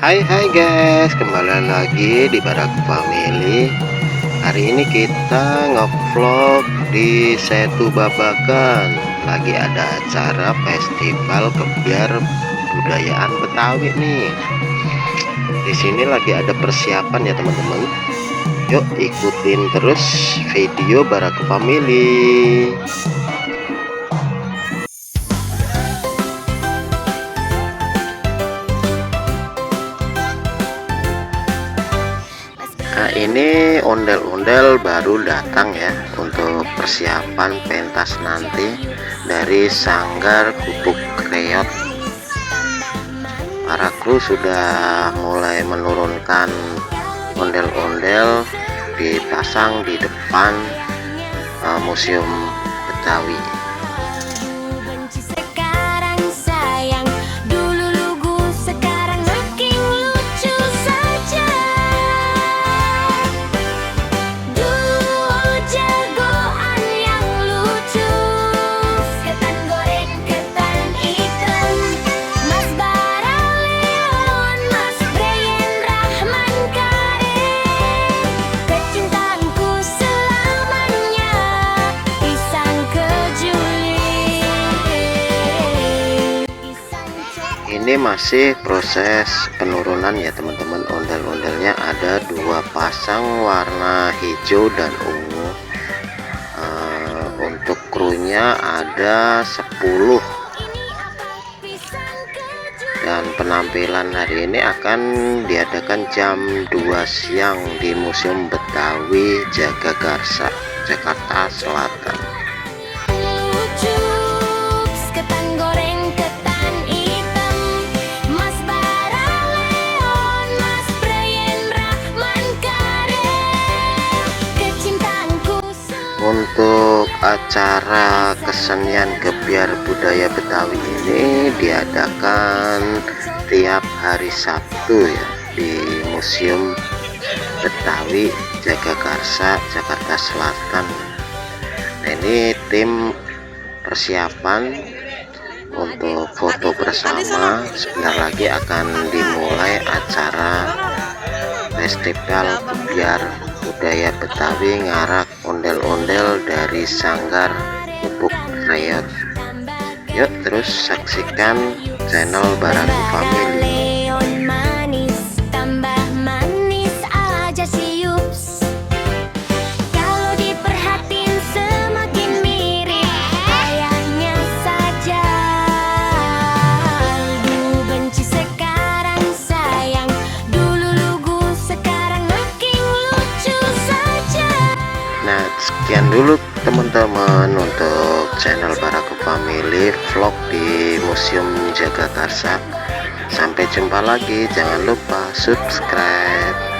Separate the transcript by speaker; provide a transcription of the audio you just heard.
Speaker 1: Hai guys, kembali lagi di Baraku Family. Hari ini kita ngevlog di Setu Babakan. Lagi ada acara festival kebiar budayaan Betawi nih. Di sini lagi ada persiapan ya teman-teman. Yuk ikutin terus video Baraku Family. Nah, ini ondel-ondel baru datang ya untuk persiapan pentas nanti dari Sanggar Gubuk Reot. Para kru sudah mulai menurunkan ondel-ondel dipasang di depan Museum Betawi. Ini masih proses penurunan ya teman-teman. Ondel-ondelnya ada 2 pasang warna hijau dan ungu. Untuk krunya ada 10, dan penampilan hari ini akan diadakan jam 2 siang di Museum Betawi Jagakarsa, Jakarta Selatan. Untuk acara kesenian gebiar budaya Betawi ini diadakan tiap hari Sabtu ya di Museum Betawi Jagakarsa, Jakarta Selatan. Nah, ini tim persiapan untuk foto bersama. Sebentar lagi akan dimulai acara festival gebiar budaya Betawi ngarak ondel-ondel dari Sanggar Gubuk Reot. Yuk terus saksikan channel Baraku Family. Sekian dulu teman-teman untuk channel Baraku Family vlog di Museum Jagakarsa. Sampai jumpa lagi, jangan lupa subscribe.